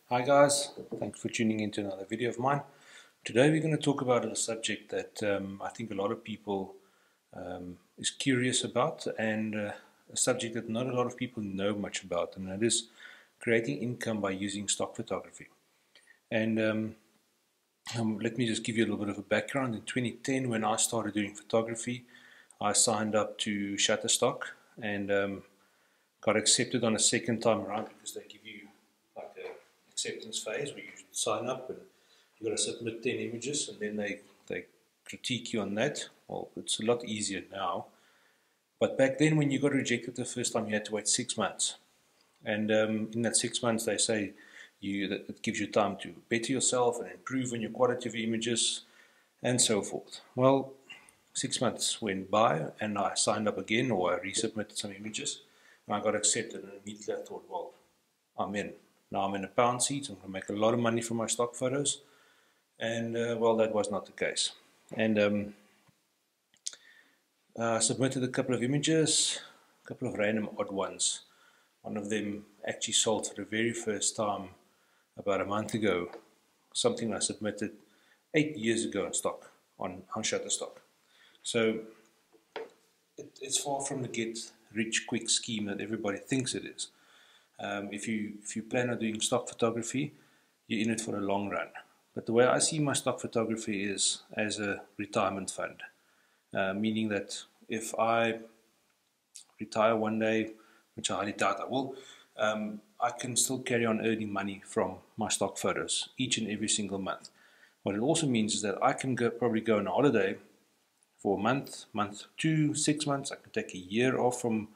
Hi guys, thanks for tuning into another video of mine. Today we're going to talk about a subject that I think a lot of people is curious about, and a subject that not a lot of people know much about, and that is creating income by using stock photography. And let me just give you a little bit of a background. In 2010, when I started doing photography, I signed up to Shutterstock and got accepted on a second time around because they give you like a acceptance phase where you sign up and you got to submit 10 images and then they critique you on that. Well, it's a lot easier now, but back then when you got rejected the first time, you had to wait 6 months, and in that 6 months they say that it gives you time to better yourself and improve on your quality of images and so forth. Well, 6 months went by and I signed up again, or I resubmitted some images and I got accepted, and immediately I thought, well, I'm in. Now I'm in a pound seat, I'm going to make a lot of money from my stock photos. And well, that was not the case. And I submitted a couple of images, a couple of random odd ones. One of them actually sold for the very first time about a month ago, something I submitted 8 years ago in stock on Shutterstock. So it's far from the get rich quick scheme that everybody thinks it is. If you plan on doing stock photography, you're in it for a long run. But the way I see my stock photography is as a retirement fund, meaning that if I retire one day, which I highly doubt I will, I can still carry on earning money from my stock photos each and every single month. What it also means is that I can probably go on a holiday for a month, month 2, 6 months. I can take a year off from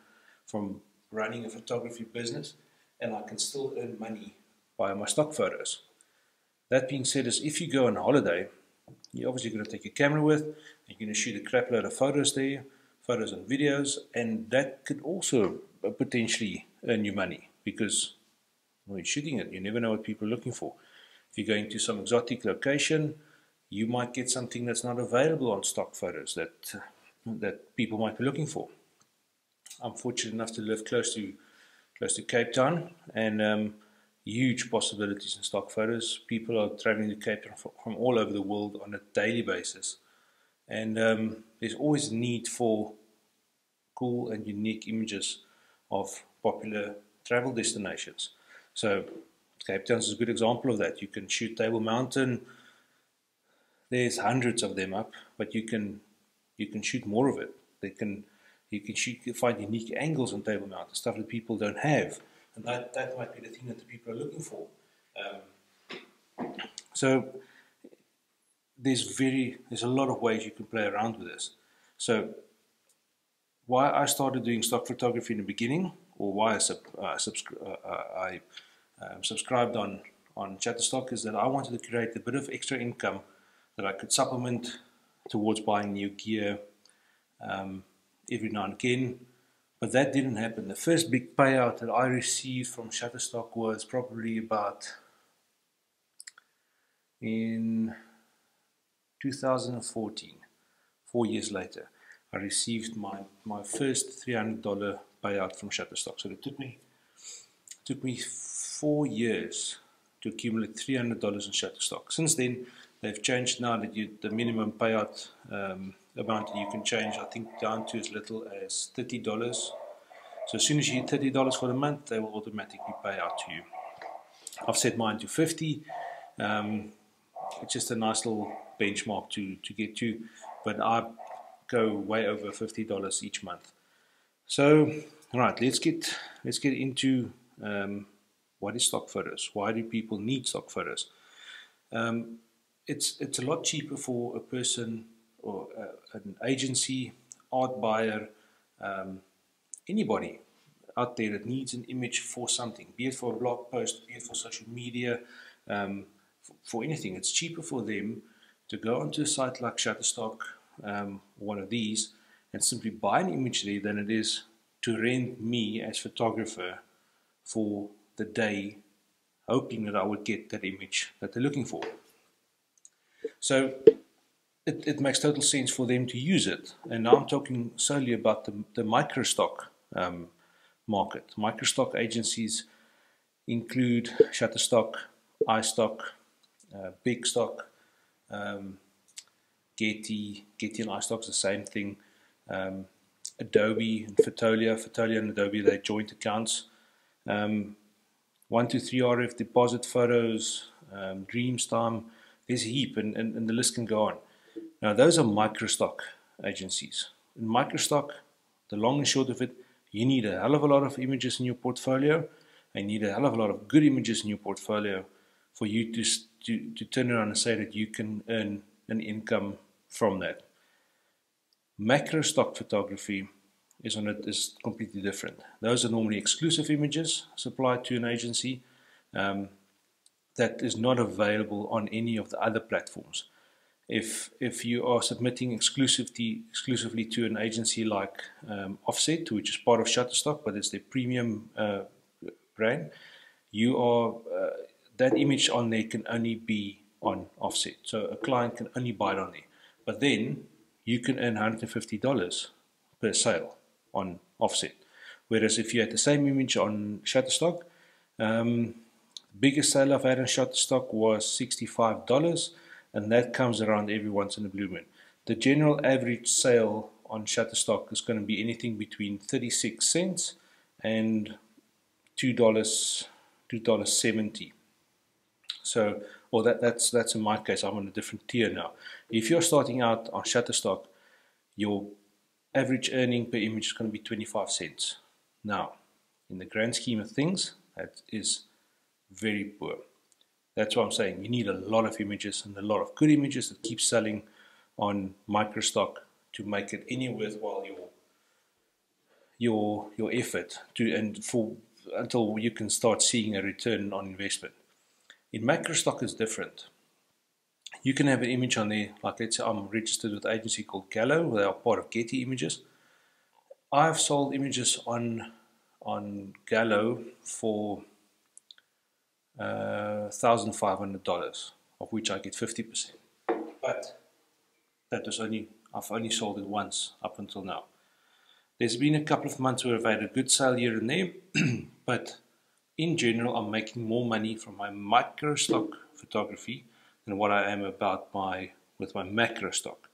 running a photography business, and I can still earn money by my stock photos. That being said, is if you go on holiday, you're obviously going to take your camera with, and you're going to shoot a crap load of photos there, photos and videos, and that could also potentially earn you money, because when you're shooting it, you never know what people are looking for. If you're going to some exotic location, you might get something that's not available on stock photos that people might be looking for. I'm fortunate enough to live close to Cape Town, and huge possibilities in stock photos. People are traveling to Cape Town from all over the world on a daily basis, and there's always need for cool and unique images of popular travel destinations. So Cape Town is a good example of that. You can shoot Table Mountain. There's hundreds of them up, but you can shoot more of it. You can find unique angles on Table Mountain, stuff that people don't have, and that might be the thing that the people are looking for. So there's a lot of ways you can play around with this. So why I started doing stock photography in the beginning, or why I subscribed on Shutterstock, is that I wanted to create a bit of extra income that I could supplement towards buying new gear every now and again. But that didn't happen. The first big payout that I received from Shutterstock was probably about in 2014, 4 years later. I received my first $300 payout from Shutterstock. So it took me 4 years to accumulate $300 in Shutterstock. Since then, they've changed now that the minimum payout amount that you can change, I think, down to as little as $30. So as soon as you hit $30 for the month, they will automatically pay out to you. I've set mine to $50. It's just a nice little benchmark to get to, but I go way over $50 each month. So, all right, let's get into what is stock photos. Why do people need stock photos? It's a lot cheaper for a person or an agency, art buyer, anybody out there that needs an image for something, be it for a blog post, be it for social media, for anything. It's cheaper for them to go onto a site like Shutterstock, one of these, and simply buy an image there than it is to rent me as photographer for the day, hoping that I would get that image that they're looking for. So it makes total sense for them to use it. And now I'm talking solely about the microstock market. Microstock agencies include Shutterstock, iStock, Big Stock, Getty and iStock's the same thing. Adobe and Fotolia and Adobe, they're joint accounts. 123RF, Deposit Photos, Dreamstime, there's a heap, and the list can go on. Now, those are microstock agencies. In microstock, the long and short of it, you need a hell of a lot of images in your portfolio, and you need a hell of a lot of good images in your portfolio for you to turn around and say that you can earn an income from that. Macro stock photography is completely different. Those are normally exclusive images supplied to an agency that is not available on any of the other platforms. If you are submitting exclusively to an agency like Offset, which is part of Shutterstock, but it's their premium brand, you are that image on there can only be on Offset. So a client can only buy it on there. But then you can earn $150 per sale on Offset. Whereas if you had the same image on Shutterstock, biggest sale I've had on Shutterstock was $65, and that comes around every once in a blue moon. The general average sale on Shutterstock is going to be anything between 36 cents and $2.70. So, or that's in my case. I'm on a different tier now. If you're starting out on Shutterstock, your average earning per image is going to be 25 cents. Now, in the grand scheme of things, that is very poor. That's what I'm saying. You need a lot of images and a lot of good images that keep selling on microstock to make it any worthwhile your effort until you can start seeing a return on investment. In macrostock is different. You can have an image on there, like let's say I'm registered with an agency called Gallo, they are part of Getty Images. I've sold images on Gallo for $1,500, of which I get 50%. But that was I've only sold it once up until now. There's been a couple of months where I've had a good sale here and there, but in general, I'm making more money from my microstock photography than what I am with my macrostock.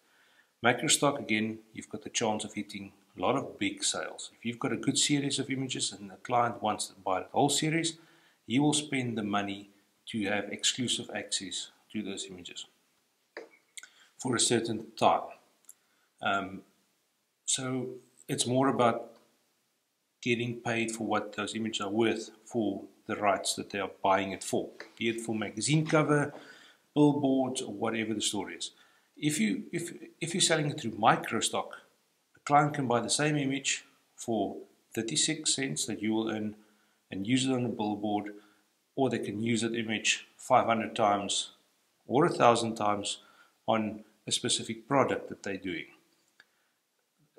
Macrostock, again, you've got the chance of hitting a lot of big sales. If you've got a good series of images and the client wants to buy the whole series, he will spend the money to have exclusive access to those images for a certain time. So it's more about getting paid for what those images are worth for the rights that they are buying it for, be it for magazine cover, billboards, or whatever the story is. If you're selling it through microstock, the client can buy the same image for 36 cents that you will earn and use it on a billboard, or they can use that image 500 times or 1,000 times on a specific product that they're doing.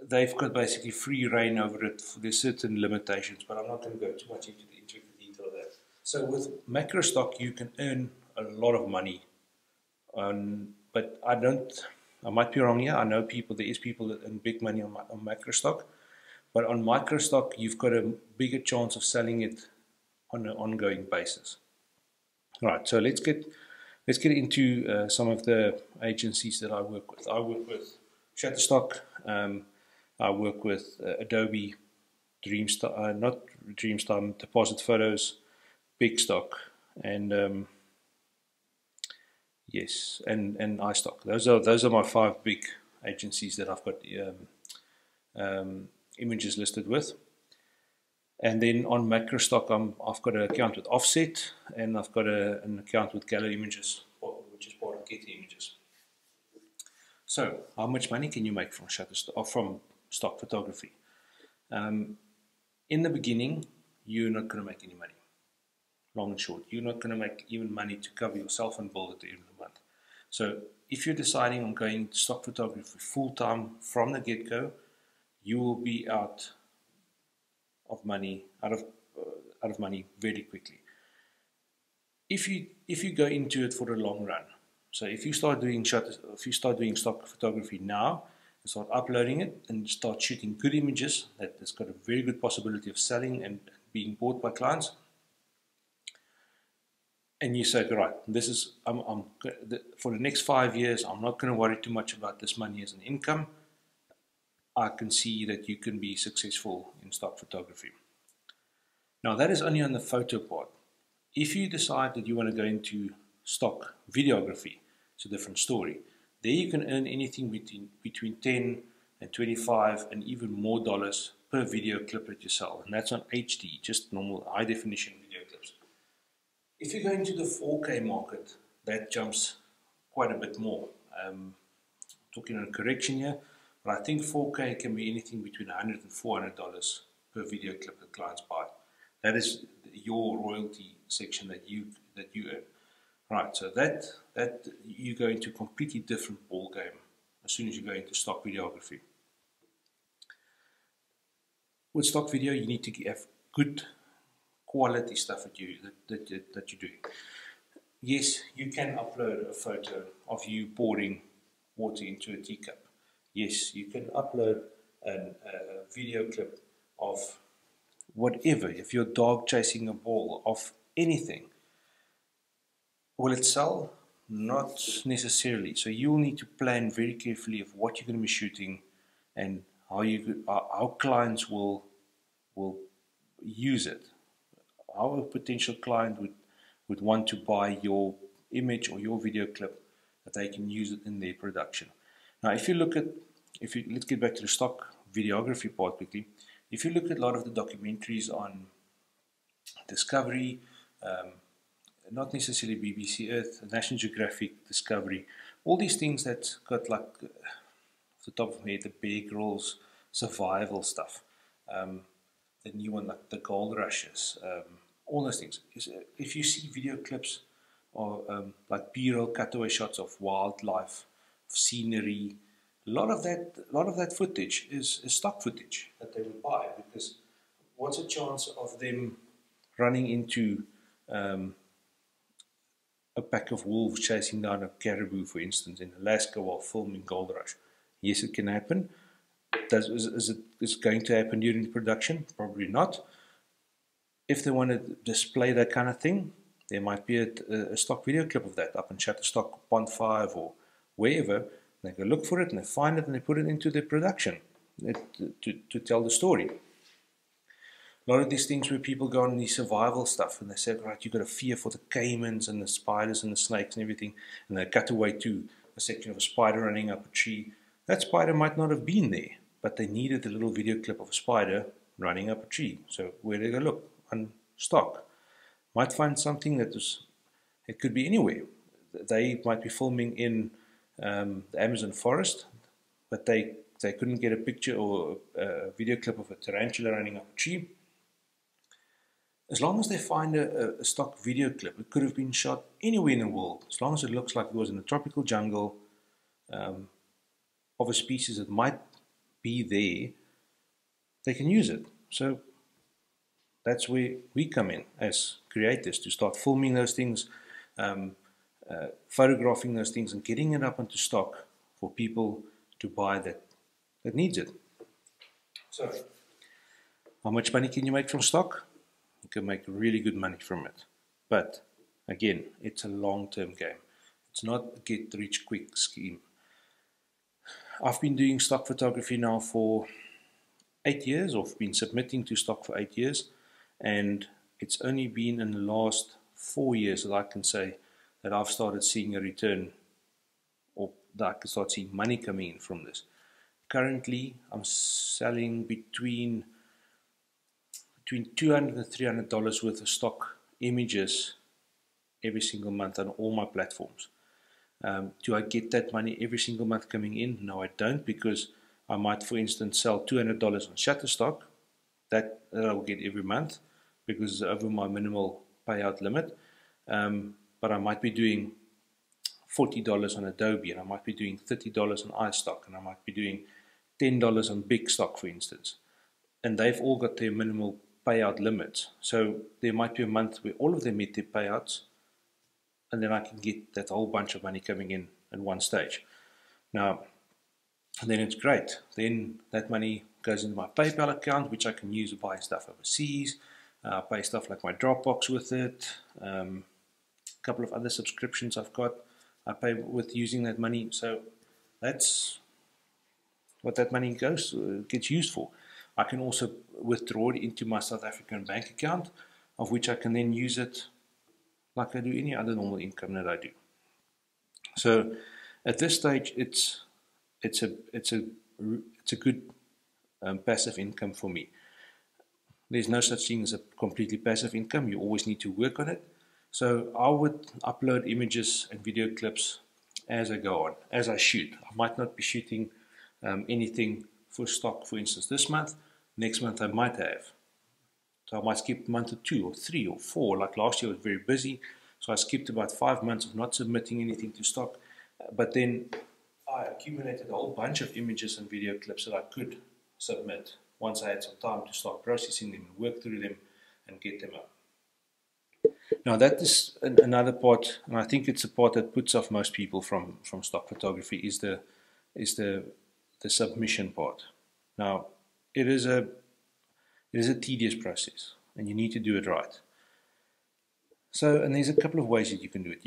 They've got basically free reign over it. There's certain limitations, but I'm not going to go too much into the intricate detail of that. So with macrostock, you can earn a lot of money. But I might be wrong here. I know there is people that earn big money on macrostock. But on microstock, you've got a bigger chance of selling it on an ongoing basis. All right, so let's get into some of the agencies that I work with. I work with Shutterstock. I work with Adobe, Dreamstime, Deposit Photos, Big Stock, and yes, and iStock. Those are my 5 big agencies that I've got images listed with. And then on macrostock, I've got an account with Offset, and I've got an account with Gallo Images, which is part of Getty Images. So, how much money can you make from Shutterstock or from stock photography? In the beginning, you're not going to make any money. Long and short, you're not going to make even money to cover yourself and bill at the end of the month. So, if you're deciding on going to stock photography full time from the get-go, you will be out of money very quickly. If you go into it for the long run, so if you start doing stock photography now and start uploading it and start shooting good images that has got a very good possibility of selling and being bought by clients, and you say, right, this is for the next 5 years, I'm not going to worry too much about this money as an income. I can see that you can be successful in stock photography. Now that is only on the photo part. If you decide that you want to go into stock videography, it's a different story. There you can earn anything between 10 and 25 and even more dollars per video clip that you sell. And that's on HD, just normal high definition video clips. If you go into the 4K market, that jumps quite a bit more. Talking on correction here, but I think 4K can be anything between $100 and $400 per video clip that clients buy. That is your royalty section that you earn. Right, so that you go into a completely different ball game as soon as you go into stock videography. With stock video, you need to have good quality stuff that you're doing. Yes, you can upload a photo of you pouring water into a teacup. Yes, you can upload a video clip of whatever, if your dog chasing a ball, of anything. Will it sell? Not necessarily. So you'll need to plan very carefully of what you're going to be shooting and how clients will use it. How a potential client would want to buy your image or your video clip that they can use it in their production. Now, let's get back to the stock videography part quickly. If you look at a lot of the documentaries on Discovery, not necessarily BBC Earth, National Geographic, Discovery, all these things that got like, off the top of my head, the Bear Grylls survival stuff, the new one like the Gold Rushes, all those things. If you see video clips or like B-roll cutaway shots of wildlife, of scenery, a lot of that footage is stock footage that they would buy, because what's a chance of them running into a pack of wolves chasing down a caribou, for instance, in Alaska while filming Gold Rush? Yes, it can happen. Is it going to happen during the production? Probably not. If they want to display that kind of thing, there might be a stock video clip of that up in Shutterstock, Pond 5 or wherever. They go look for it and they find it and they put it into their production to tell the story. A lot of these things where people go on these survival stuff and they say, right, you've got a fear for the caimans and the spiders and the snakes and everything, and they cut away to a section of a spider running up a tree. That spider might not have been there, but they needed a little video clip of a spider running up a tree. So where do they go look? On stock. Might find something it could be anywhere. They might be filming in the Amazon forest, but they couldn't get a picture or a video clip of a tarantula running up a tree. As long as they find a stock video clip, it could have been shot anywhere in the world, as long as it looks like it was in a tropical jungle of a species that might be there, they can use it. So that's where we come in as creators, to start filming those things, photographing those things and getting it up onto stock for people to buy that needs it. So how much money can you make from stock? You can make really good money from it. But again, it's a long-term game. It's not a get-rich-quick scheme. I've been doing stock photography now for 8 years, or I've been submitting to stock for 8 years, and it's only been in the last 4 years that I can say that I've started seeing a return, or that I can start seeing money coming in from this. Currently, I'm selling between $200 and $300 worth of stock images every single month on all my platforms. Do I get that money every single month coming in? No, I don't, because I might, for instance, sell $200 on Shutterstock. That I'll get every month because it's over my minimal payout limit. But I might be doing $40 on Adobe, and I might be doing $30 on iStock, and I might be doing $10 on Big Stock, for instance. And they've all got their minimal payout limits. So there might be a month where all of them meet their payouts, and then I can get that whole bunch of money coming in at one stage. Now, and then it's great. Then that money goes into my PayPal account, which I can use to buy stuff overseas, pay stuff like my Dropbox with it, couple of other subscriptions I've got. I pay with using that money, so that's what that money gets used for. I can also withdraw it into my South African bank account, of which I can then use it like I do any other normal income that I do. So at this stage, it's a good passive income for me. There's no such thing as a completely passive income. You always need to work on it. So I would upload images and video clips as I go on, as I shoot. I might not be shooting anything for stock, for instance, this month. Next month I might have. So I might skip a month or 2 or 3 or 4. Like last year I was very busy, so I skipped about 5 months of not submitting anything to stock. But then I accumulated a whole bunch of images and video clips that I could submit once I had some time to start processing them, work through them, and get them up. Now that is another part, and I think it's a part that puts off most people from stock photography, is the submission part. Now it is a tedious process, and you need to do it right. So, and there's a couple of ways that you can do it.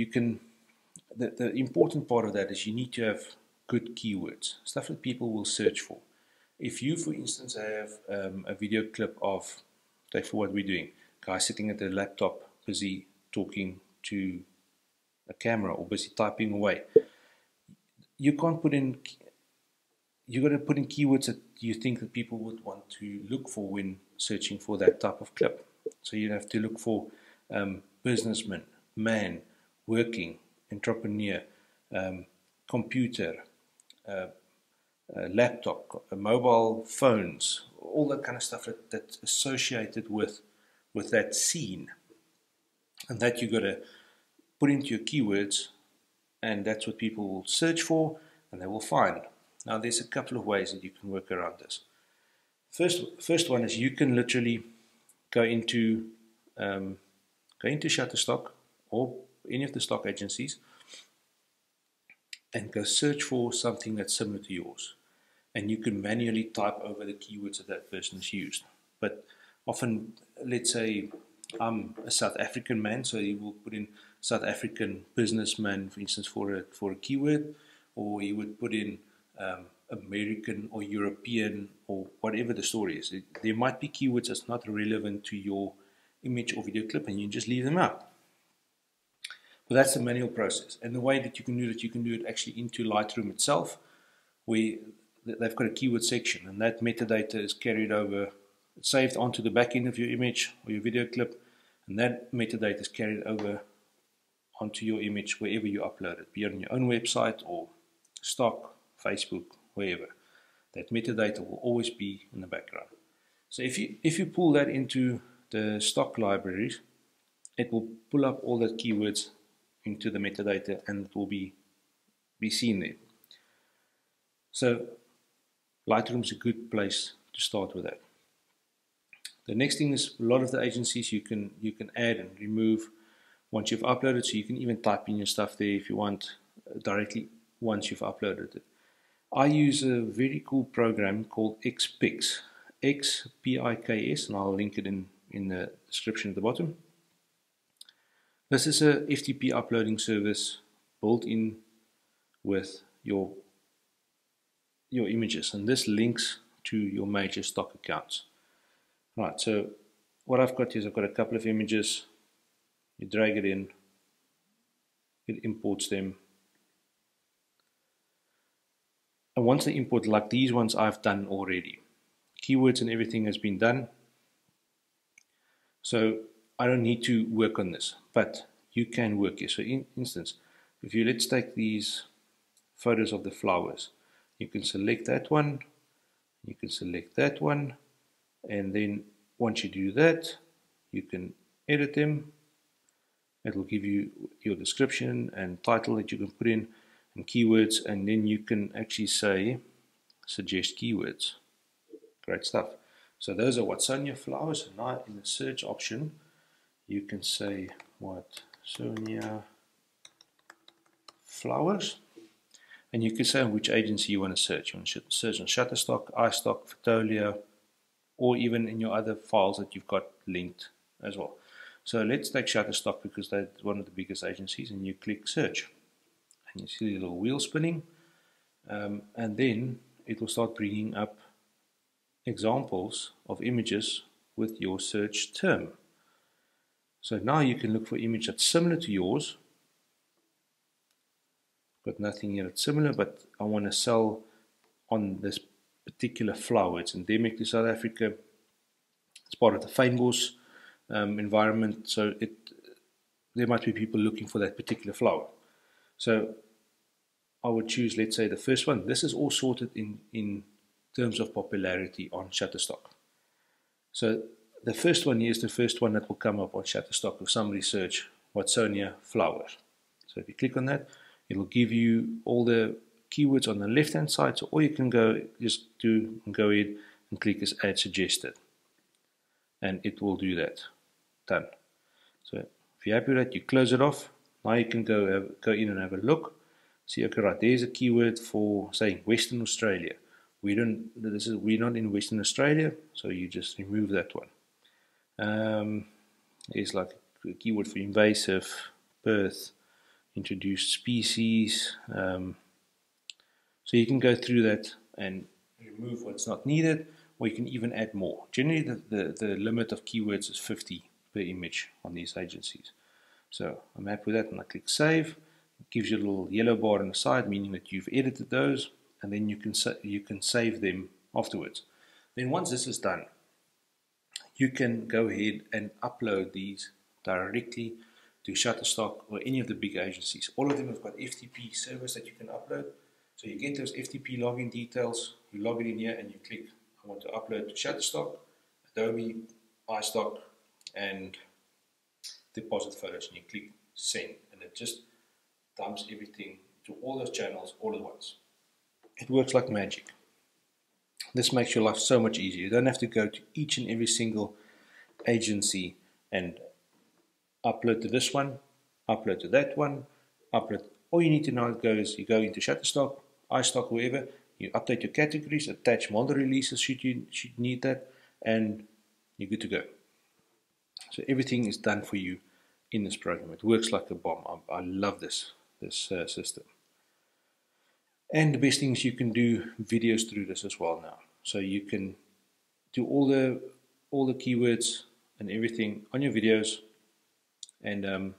The important part of that is you need to have good keywords, stuff that people will search for. If you, for instance, have a video clip of, take for what we're doing, guy sitting at the laptop, busy talking to a camera or busy typing away, you can't put in, you got to put in keywords that you think that people would want to look for when searching for that type of clip. So you have to look for businessman, man, working, entrepreneur, computer, laptop, mobile phones, all that kind of stuff that's associated with that scene. And that you got to put into your keywords, and that's what people will search for and they will find. Now there's a couple of ways that you can work around this. First one is you can literally go into Shutterstock or any of the stock agencies and go search for something that's similar to yours. And you can manually type over the keywords that that person has used. But often, let's say I'm a South African man, so you will put in South African businessman, for instance, for a keyword, or you would put in American or European or whatever the story is. There might be keywords that's not relevant to your image or video clip, and you just leave them out. But that's the manual process. And the way that you can do it actually into Lightroom itself, where they've got a keyword section, and that metadata is carried over, saved onto the back end of your image or your video clip, and that metadata is carried over onto your image wherever you upload it, be it on your own website or stock, Facebook, wherever. That metadata will always be in the background. So if you pull that into the stock libraries, it will pull up all the keywords into the metadata, and it will be seen there. So Lightroom is a good place to start with that. The next thing is a lot of the agencies you can add and remove once you've uploaded, so you can even type in your stuff there if you want directly once you've uploaded it. I use a very cool program called XPix, XPIKS, and I'll link it in the description at the bottom. This is a FTP uploading service built in with your images, and this links to your major stock accounts. Right, so what I've got is I've got a couple of images. You drag it in, it imports them. And once they import, like these ones I've done already. Keywords and everything has been done. So I don't need to work on this, but you can work here. So in instance, let's take these photos of the flowers. You can select that one, you can select that one, and then once you do that, you can edit them. It will give you your description and title that you can put in, and keywords, and then you can actually say suggest keywords. Great stuff. So those are Watsonia flowers, and now in the search option you can say Watsonia flowers, and you can say on which agency you want to search. You want to search on Shutterstock, iStock, Fotolia, or even in your other files that you've got linked as well. So let's take Shutterstock because they're one of the biggest agencies, and you click search. And you see the little wheel spinning, and then it will start bringing up examples of images with your search term. So now you can look for image that's similar to yours. Got nothing here that's similar, but I want to sell on this particular flower. It's endemic to South Africa. It's part of the fynbos environment, so there might be people looking for that particular flower. So I would choose, let's say, the first one. This is all sorted in terms of popularity on Shutterstock. So the first one here is the first one that will come up on Shutterstock if somebody search Watsonia flower. So if you click on that, it will give you all the keywords on the left hand side. So all you can go ahead and click is add suggested, and it will do that. Done. So if you're happy with that, you close it off. Now you can go in and have a look. See, okay, right, there's a keyword for saying Western Australia. We're not in Western Australia, so you just remove that one. There's like a keyword for invasive, Perth, introduced species. So you can go through that and remove what's not needed, or you can even add more. Generally, the limit of keywords is 50 per image on these agencies. So I'm happy with that, and I click save. It gives you a little yellow bar on the side, meaning that you've edited those, and then you can save them afterwards. Then once this is done, you can go ahead and upload these directly to Shutterstock or any of the big agencies. All of them have got FTP servers that you can upload. So you get those FTP login details, you log it in here, and you click, I want to upload to Shutterstock, Adobe, iStock, and deposit photos, and you click send, and it just dumps everything to all those channels all at once. It works like magic. This makes your life so much easier. You don't have to go to each and every single agency and upload to this one, upload to that one, upload. All you need to now go is you go into Shutterstock, iStock, wherever, you update your categories, attach model releases should you need that, and you're good to go. So everything is done for you in this program. It works like a bomb. I love this system. And the best thing is you can do videos through this as well now. So you can do all the keywords and everything on your videos, and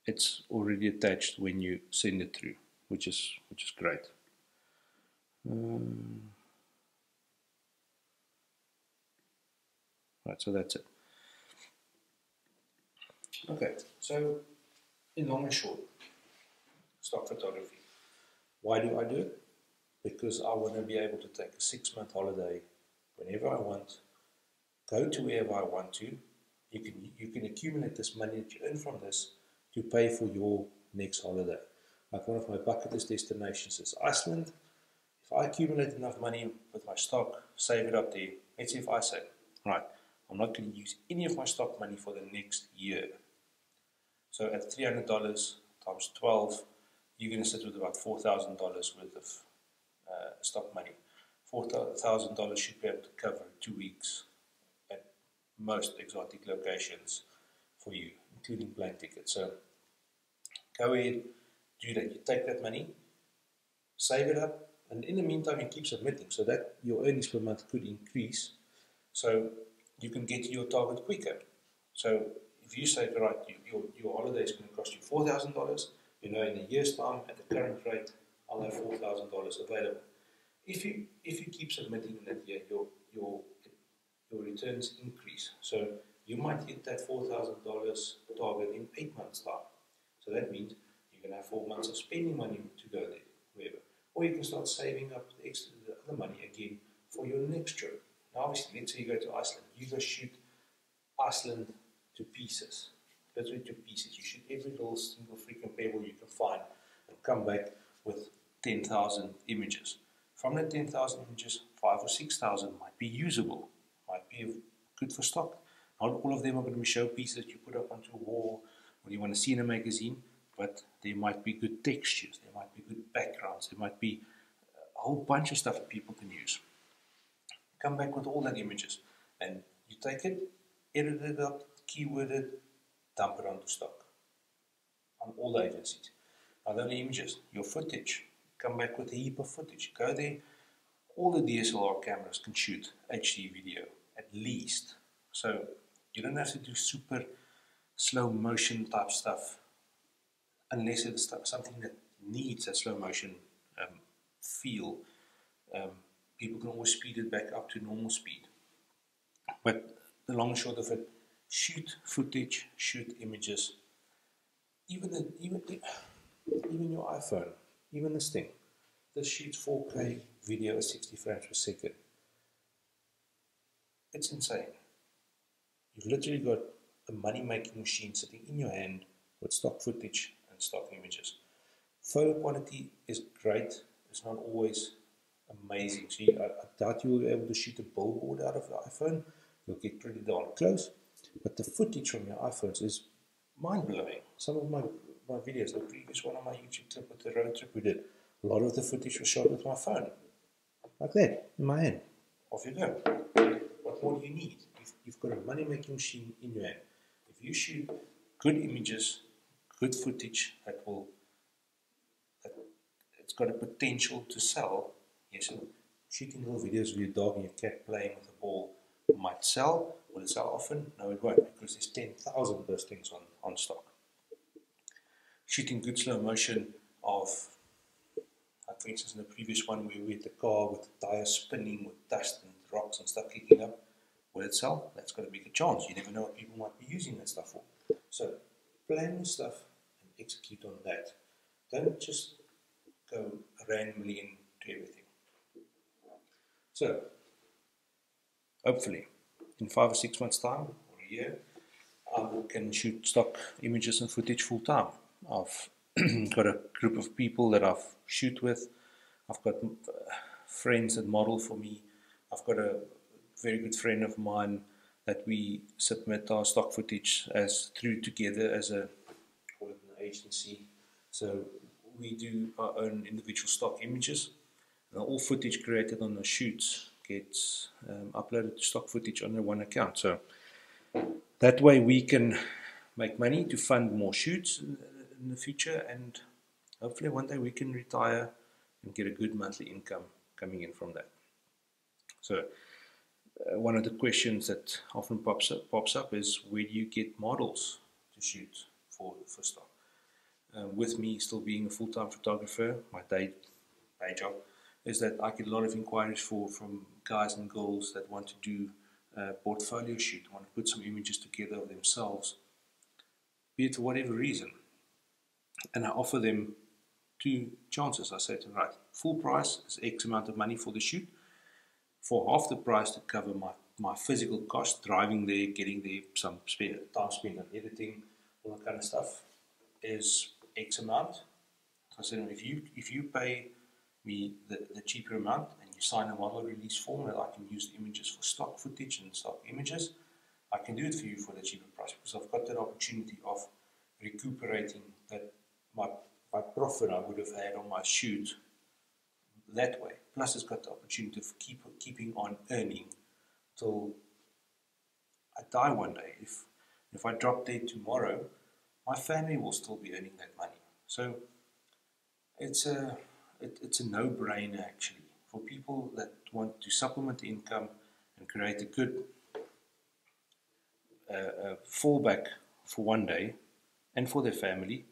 it's already attached when you send it through, which is great. Right, so that's it. Okay, so in long and short, stock photography. Why do I do it? Because I want to be able to take a 6-month holiday whenever I want, go to wherever I want to. You can accumulate this money that you earn from this to pay for your next holiday. Like one of my bucket list destinations is Iceland. If I accumulate enough money with my stock, save it up there. Let's see if I say, right, I'm not going to use any of my stock money for the next year. So at $300 times 12, you're going to sit with about $4,000 worth of stock money. $4,000 should be able to cover 2 weeks at most exotic locations for you, including plane tickets. So go ahead, do that. You take that money, save it up, and in the meantime you keep submitting so that your earnings per month could increase, so you can get to your target quicker. So if you say, right, your holiday is going to cost you $4,000, you know, in a year's time at the current rate, I'll have $4,000 available. If you keep submitting in that year, your returns increase. So you might hit that $4,000 target in 8 months' time. So that means you're going to have 4 months of spending money to go there, wherever. Or you can start saving up the other money again for your next trip. Now, obviously, let's say you go to Iceland. You go shoot Iceland to pieces. Literally to pieces. You shoot every little single freaking pebble you can find and come back with 10,000 images. From the 10,000 images, 5,000 or 6,000 might be usable, might be good for stock. Not all of them are going to be show pieces that you put up onto a wall or you want to see in a magazine, but there might be good textures, there might be good backgrounds, there might be a whole bunch of stuff that people can use. Come back with all that images, and you take it, edit it up, keyword it, dump it onto stock on all the agencies. Not only images, your footage. Come back with a heap of footage. Go there. All the DSLR cameras can shoot HD video, at least. So you don't have to do super slow motion type stuff unless it's something that needs a slow motion feel. People can always speed it back up to normal speed. But the long and short of it, shoot footage, shoot images. Even your iPhone, even this thing, this shoots 4K video at 60 frames per second. It's insane. You've literally got a money-making machine sitting in your hand with stock footage and stock images. Photo quality is great. It's not always amazing. So I doubt you'll be able to shoot a billboard out of the iPhone. You'll get pretty darn close. But the footage from your iPhones is mind-blowing. Some of my videos, the previous one on my YouTube clip with the road trip we did, a lot of the footage was shot with my phone. Like that, in my hand. Off you go. What more do you need? You've got a money-making machine in your hand. If you shoot good images, good footage it's got a potential to sell. Yes, so shooting little videos of your dog and your cat playing with a ball might sell. Will it sell often? No, it won't, because there's 10,000 of those things on stock. Shooting good slow motion of, like for instance in the previous one where we had the car with the tires spinning with dust and rocks and stuff kicking up, will it sell? That's got a bigger chance. You never know what people might be using that stuff for. So plan your stuff and execute on that. Don't just go randomly into everything. So hopefully in 5 or 6 months time or a year, I can shoot stock images and footage full time. I've got a group of people that I've shoot with. I've got friends that model for me. I've got a very good friend of mine that we submit our stock footage through together as an agency. So we do our own individual stock images, and all footage created on the shoots gets uploaded to stock footage under one account. So that way we can make money to fund more shoots in the future, and hopefully one day we can retire and get a good monthly income coming in from that. So one of the questions that often pops up is, where do you get models to shoot for stock? With me still being a full-time photographer, my day job, is that I get a lot of inquiries from guys and girls that want to do a portfolio shoot, want to put some images together of themselves, be it for whatever reason. And I offer them 2 chances. I say to them, right, full price is X amount of money for the shoot. For half the price to cover my physical cost, driving there, getting there, some time spent on editing, all that kind of stuff, is X amount. So I said, if you pay me the cheaper amount and you sign a model release form that I can use the images for stock footage and stock images, I can do it for you for the cheaper price, because I've got that opportunity of recuperating that my profit I would have had on my shoot that way. Plus it's got the opportunity of keeping on earning till I die one day. If I drop dead tomorrow, my family will still be earning that money. So it's a no-brainer actually for people that want to supplement the income and create a good fallback for one day and for their family.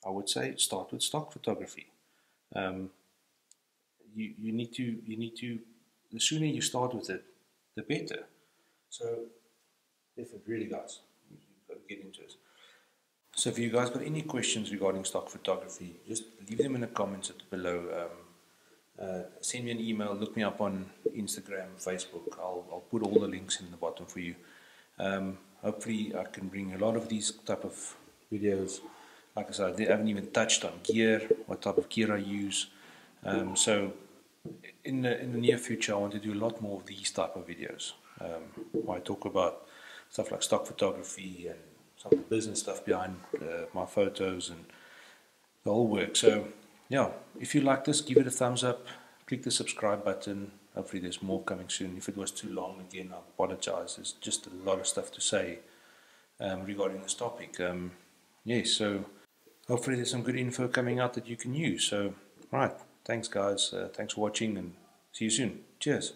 I would say start with stock photography. You need to, the sooner you start with it, the better. So definitely, really guys, you've got to get into it. So if you guys got any questions regarding stock photography, just leave them in the comments below. Send me an email, look me up on Instagram, Facebook. I'll put all the links in the bottom for you. Hopefully I can bring a lot of these type of videos. Like I said, I haven't even touched on gear, what type of gear I use. So in the near future I want to do a lot more of these type of videos, where I talk about stuff like stock photography and some of the business stuff behind my photos and the whole work. So yeah, if you like this, give it a thumbs up, click the subscribe button, hopefully there's more coming soon. If it was too long, again, I apologize. There's just a lot of stuff to say regarding this topic. Yes, so hopefully there's some good info coming out that you can use. So, right, thanks guys, thanks for watching, and see you soon. Cheers.